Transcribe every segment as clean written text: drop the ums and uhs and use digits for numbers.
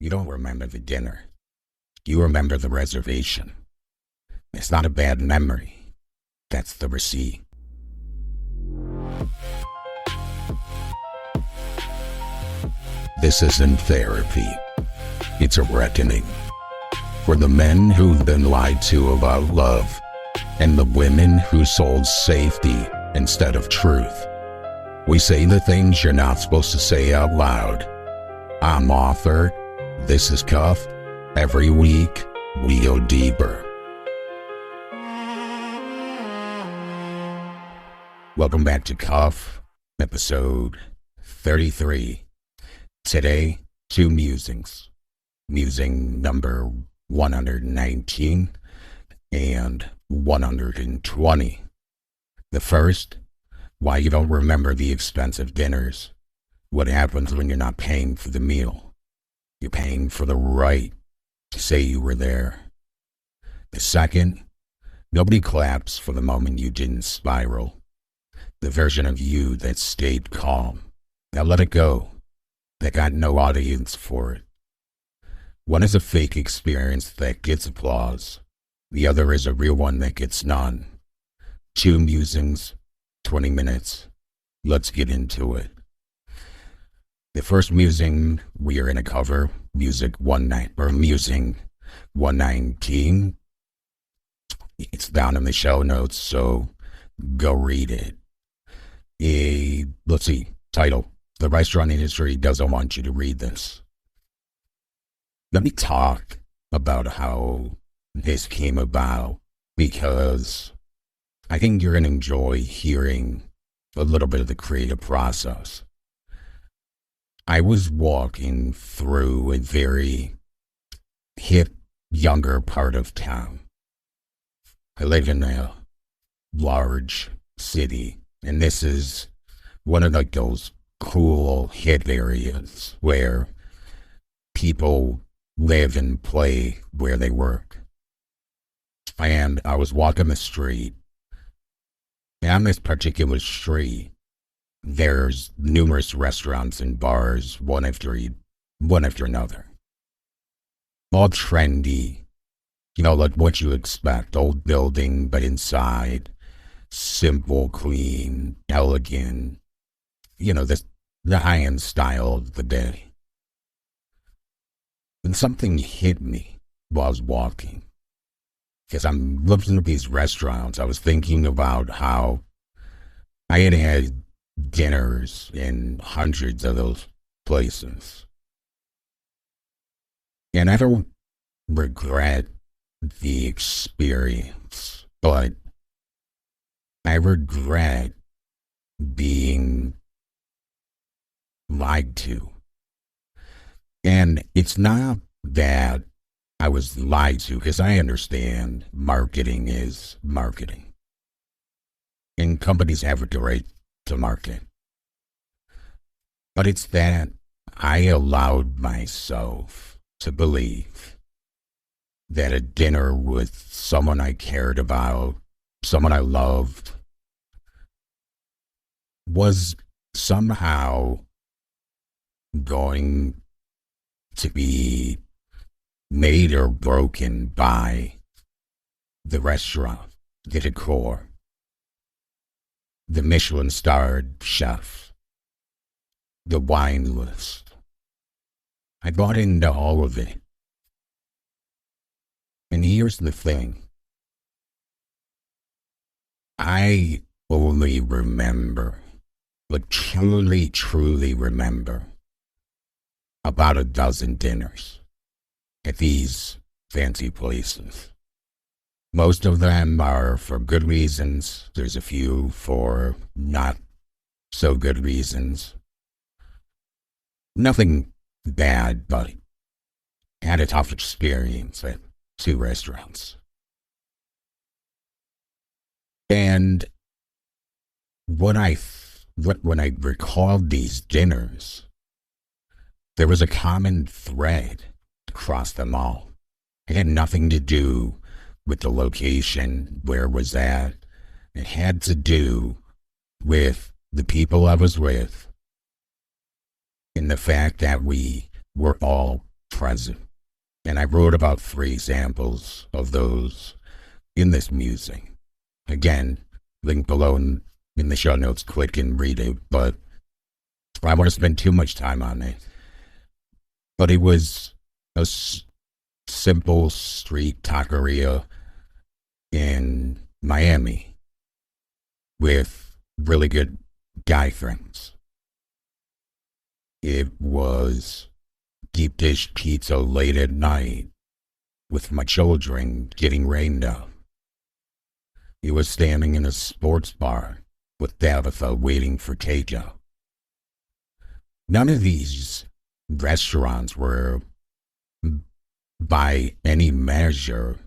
You don't remember the dinner. You remember the reservation. It's not a bad memory. That's the receipt. This isn't therapy. It's a reckoning. For the men who've been lied to about love, and the women who sold safety instead of truth. We say the things you're not supposed to say out loud. I'm Author. This is Cuff. Every week, we go deeper. Welcome back to Cuff, episode 33. Today, two musings. Musing number 119 and 120. The first, why you don't remember the expensive dinners. What happens when you're not paying for the meal? You're paying for the right to say you were there. The second, nobody claps for the moment you didn't spiral. The version of you that stayed calm. Now let it go. That got no audience for it. One is a fake experience that gets applause. The other is a real one that gets none. Two musings, 20 minutes. Let's get into it. The first musing we are going to cover, musing 119. It's down in the show notes, so go read it. Let's see, title. The restaurant industry doesn't want you to read this. Let me talk about how this came about, because I think you're going to enjoy hearing a little bit of the creative process. I was walking through a very hip, younger part of town. I live in a large city, and this is one of like those cool hip areas where people live and play where they work. And I was walking the street, and on this particular street, there's numerous restaurants and bars, one after another. All trendy, like what you expect. Old building, but inside, simple, clean, elegant, the high-end style of the day. And something hit me while I was walking. Because I'm looking at these restaurants, I was thinking about how I had dinners in hundreds of those places. And I don't regret the experience, but I regret being lied to. And it's not that I was lied to, because I understand marketing is marketing. And companies have the right to market. But it's that I allowed myself to believe that a dinner with someone I cared about, someone I loved, was somehow going to be made or broken by the restaurant, the decor, the Michelin-starred chef, the wine list. I bought into all of it. And here's the thing. I only remember, truly remember, about a dozen dinners at these fancy places. Most of them are for good reasons. There's a few for not so good reasons. Nothing bad, but I had a tough experience at two restaurants. And when I recalled these dinners, there was a common thread across them all. It had nothing to do with the location, where it was at. It had to do with the people I was with, and the fact that we were all present. And I wrote about 3 examples of those in this musing. Again, link below in the show notes, click and read it, but I want to spend too much time on it. But it was a simple street taqueria in Miami with really good guy friends. It was deep dish pizza late at night with my children getting rained on. It was standing in a sports bar with Tabitha waiting for takeout. None of these restaurants were, by any measure,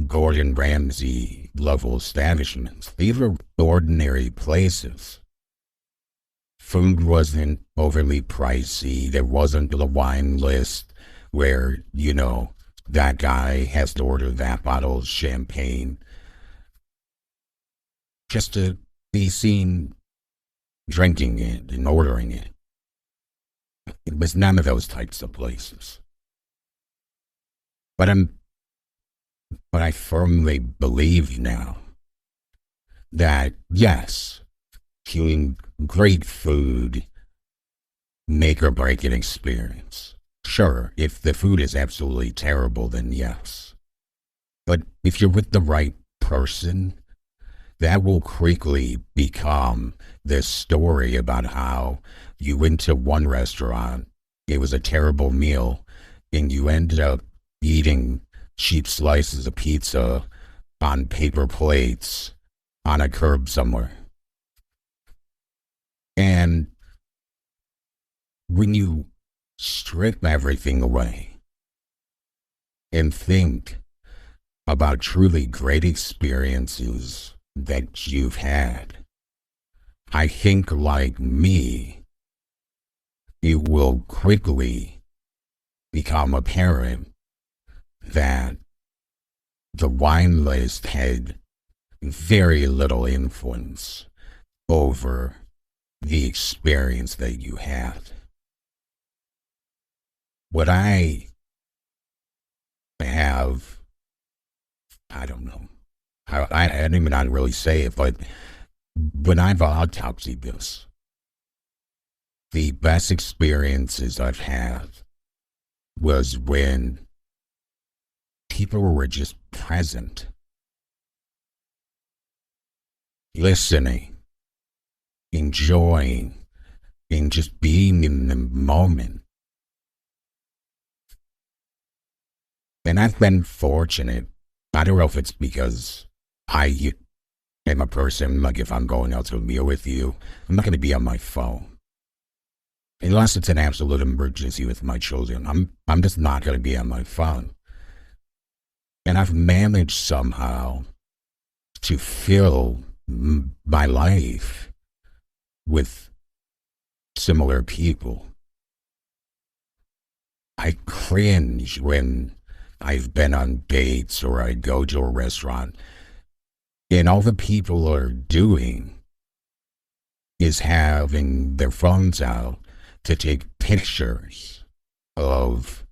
Gordon Ramsay level establishments. These were ordinary places. Food wasn't overly pricey. There wasn't a wine list where, that guy has to order that bottle of champagne just to be seen drinking it and ordering it. It was none of those types of places. But I firmly believe now that, yes, eating great food make or break an experience. Sure, if the food is absolutely terrible, then yes. But if you're with the right person, that will quickly become this story about how you went to one restaurant, it was a terrible meal, and you ended up eating cheap slices of pizza on paper plates on a curb somewhere. And when you strip everything away and think about truly great experiences that you've had, I think, like me, it will quickly become apparent that the wine list had very little influence over the experience that you had. What I have, I don't know, I didn't even not really say it, but when I've autopsied this, the best experiences I've had was when people were just present, listening, enjoying, and just being in the moment. And I've been fortunate. I don't know if it's because I am a person, like if I'm going out to a meal with you, I'm not going to be on my phone. Unless it's an absolute emergency with my children, I'm just not going to be on my phone. And I've managed somehow to fill my life with similar people. I cringe when I've been on dates or I go to a restaurant and all the people are doing is having their phones out to take pictures of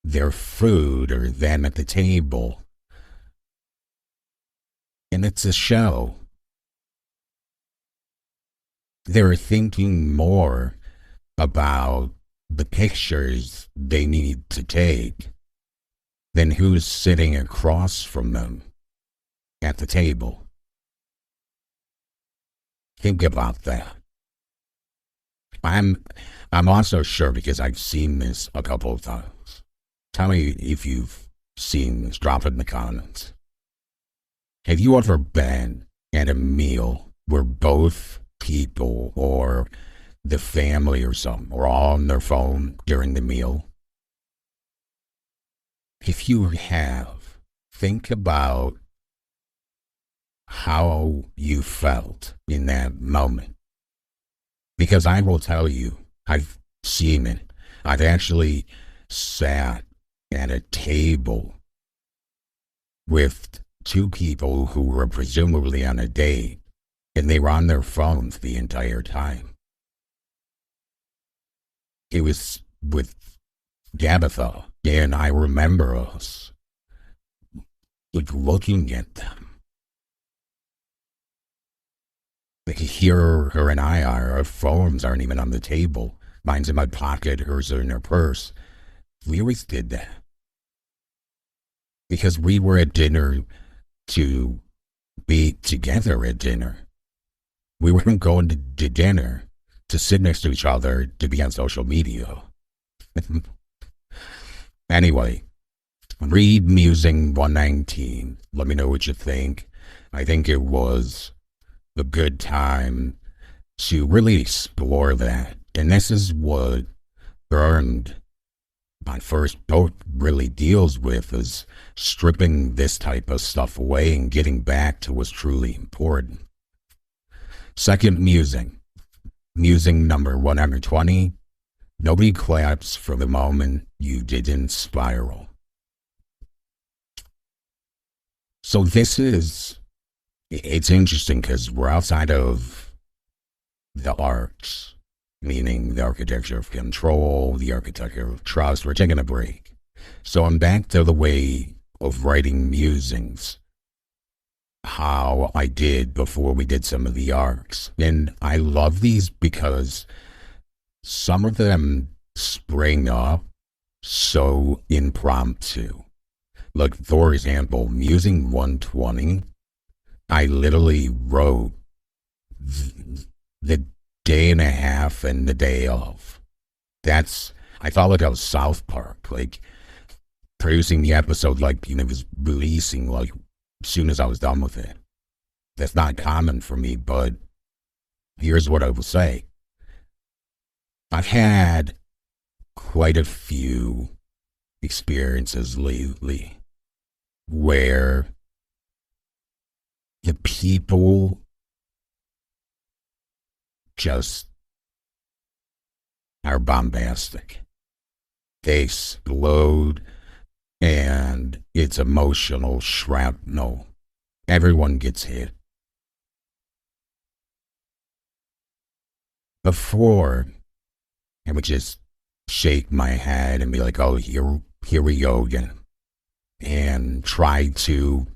their food or them at the table. And it's a show. They're thinking more about the pictures they need to take than who's sitting across from them at the table. Think about that. I'm also sure, because I've seen this a couple of times. Tell me if you've seen this. Drop it in the comments. Have you ever been at a meal where both people or the family or something were all on their phone during the meal? If you have, think about how you felt in that moment. Because I will tell you, I've seen it. I've actually sat at a table with 2 people who were presumably on a date, and they were on their phones the entire time. It was with Tabitha, and I remember us like looking at them. Like here, her and I are, our phones aren't even on the table. Mine's in my pocket, hers are in her purse. We always did that because we were at dinner to be together at dinner. We weren't going to dinner to sit next to each other to be on social media. Anyway, read Musing 119. Let me know what you think. I think it was a good time to really explore that. And this is what Burned, my first book, really deals with, is stripping this type of stuff away and getting back to what's truly important. Second musing. Musing number 120. Nobody claps for the moment you didn't spiral. So it's interesting because we're outside of the arts, meaning the architecture of control, the architecture of trust. We're taking a break. So I'm back to the way of writing musings, how I did before we did some of the arcs. And I love these because some of them spring up so impromptu. Like, for example, Musing 120, I literally wrote the day and a half and the day of. I felt like I was South Park, like producing the episode, like, it was releasing like as soon as I was done with it. That's not common for me, but here's what I will say. I've had quite a few experiences lately where the people just are bombastic. They explode, and it's emotional shrapnel. Everyone gets hit. Before, I would just shake my head and be like, oh, here we go again. And try to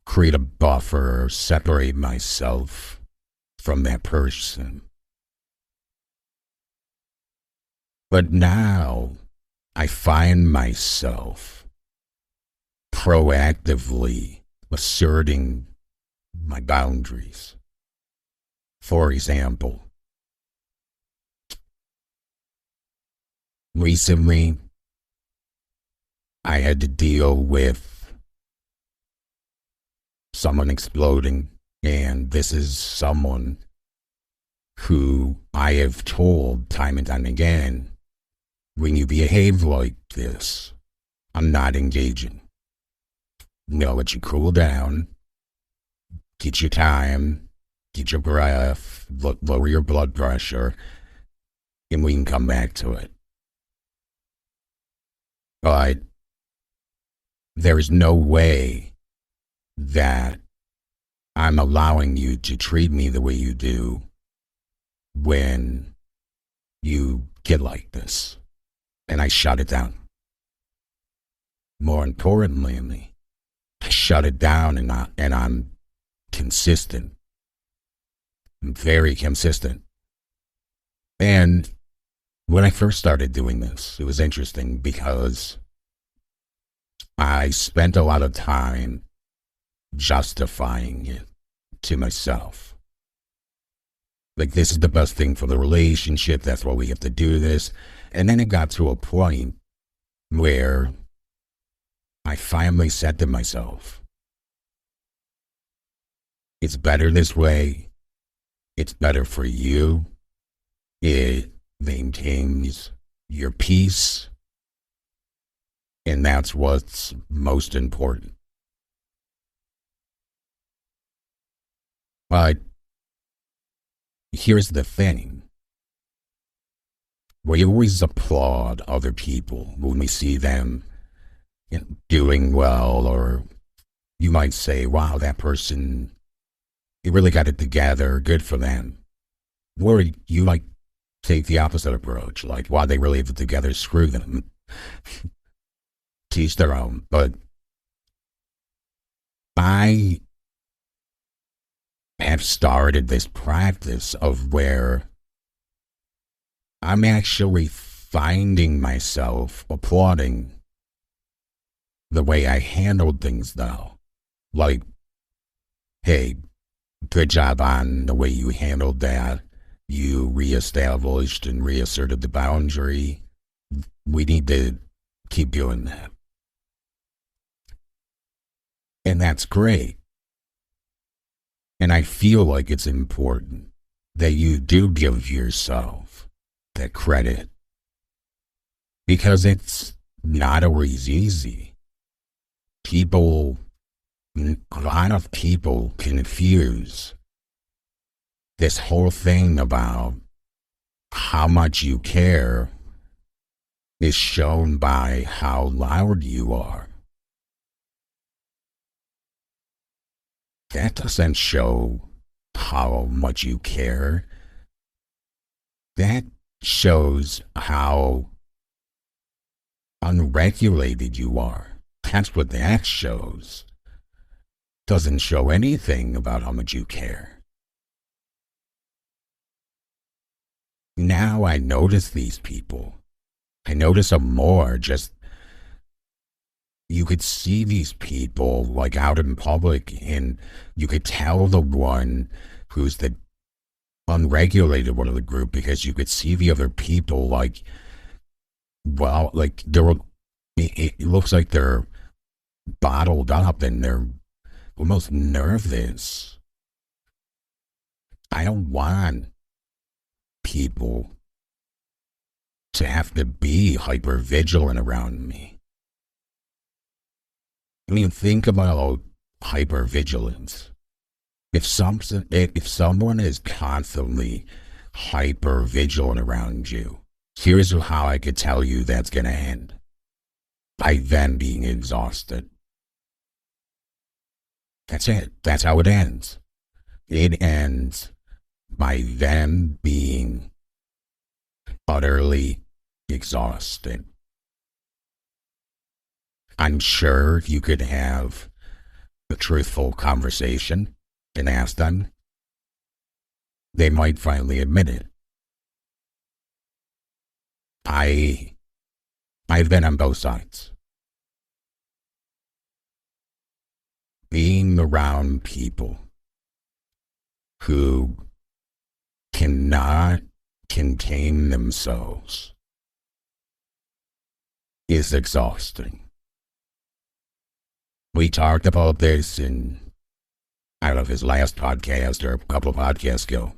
create a buffer, separate myself from that person. But now I find myself proactively asserting my boundaries. For example, recently I had to deal with someone exploding, and this is someone who I have told time and time again, when you behave like this, I'm not engaging. Let you cool down, get your time, get your breath, lower your blood pressure, and we can come back to it. But there is no way that I'm allowing you to treat me the way you do when you get like this. And I shut it down. More importantly, I shut it down, and I'm consistent. I'm very consistent. And when I first started doing this, it was interesting because I spent a lot of time justifying it to myself. Like, this is the best thing for the relationship. That's why we have to do this. And then it got to a point where I finally said to myself, it's better this way. It's better for you. It maintains your peace. And that's what's most important. But here's the thing. We always applaud other people when we see them doing well, or you might say, wow, that person, they really got it together, good for them. Or you might take the opposite approach. Like, why they really have it together, screw them. Teach their own. But I have started this practice of where I'm actually finding myself applauding the way I handled things now. Like, hey, good job on the way you handled that. You reestablished and reasserted the boundary. We need to keep doing that. And that's great. And I feel like it's important that you do give yourself that credit, because it's not always easy. A lot of people confuse this whole thing about how much you care is shown by how loud you are. That doesn't show how much you care. That shows how unregulated you are. That's what that shows. Doesn't show anything about how much you care. Now I notice these people. I notice them more. Just, you could see these people like out in public, and you could tell the one who's the unregulated one of the group, because you could see the other people like, well, like it looks like they're bottled up and they're almost nervous. I don't want people to have to be hyper vigilant around me. I mean, think about hypervigilance. If someone is constantly hyper vigilant around you, here's how I could tell you that's going to end: by them being exhausted. That's it. That's how it ends. It ends by them being utterly exhausted. I'm sure you could have a truthful conversation and ask them. They might finally admit it. I've been on both sides. Being around people who cannot contain themselves is exhausting. We talked about this in, I don't know if his last podcast or a couple of podcasts ago,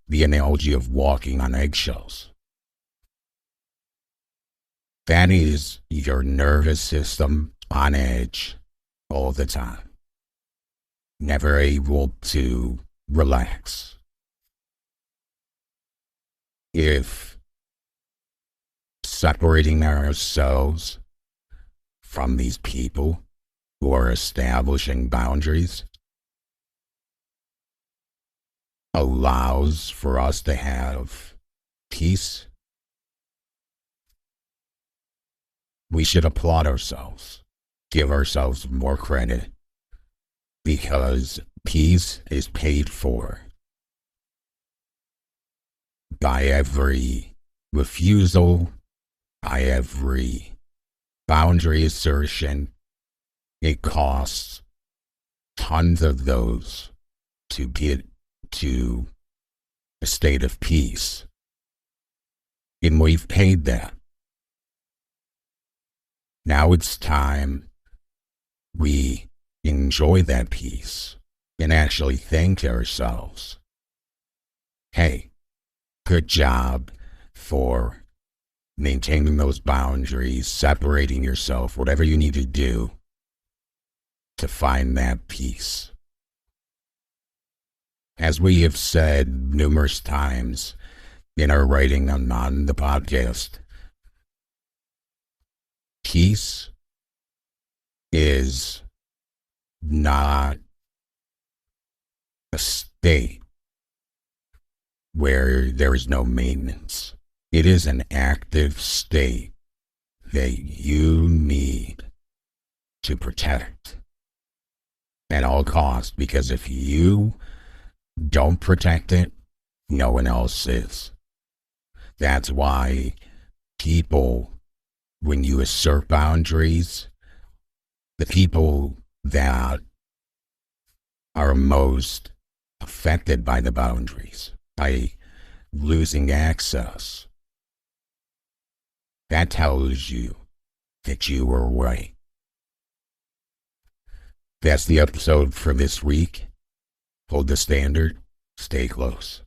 the analogy of walking on eggshells. That is your nervous system on edge all the time, never able to relax. If separating ourselves from these people who are establishing boundaries allows for us to have peace, we should applaud ourselves, give ourselves more credit, because peace is paid for by every refusal, by every boundary assertion. It costs tons of those to get to a state of peace. And we've paid that. Now it's time we enjoy that peace and actually thank ourselves. Hey, good job for maintaining those boundaries, separating yourself, whatever you need to do to find that peace. As we have said numerous times in our writing on the podcast, peace is not a state. where there is no maintenance. It is an active state that you need to protect at all costs, because if you don't protect it, no one else is. That's why people, when you assert boundaries, the people that are most affected by the boundaries, by losing access, that tells you that you were right. That's the episode for this week. Hold the standard. Stay close.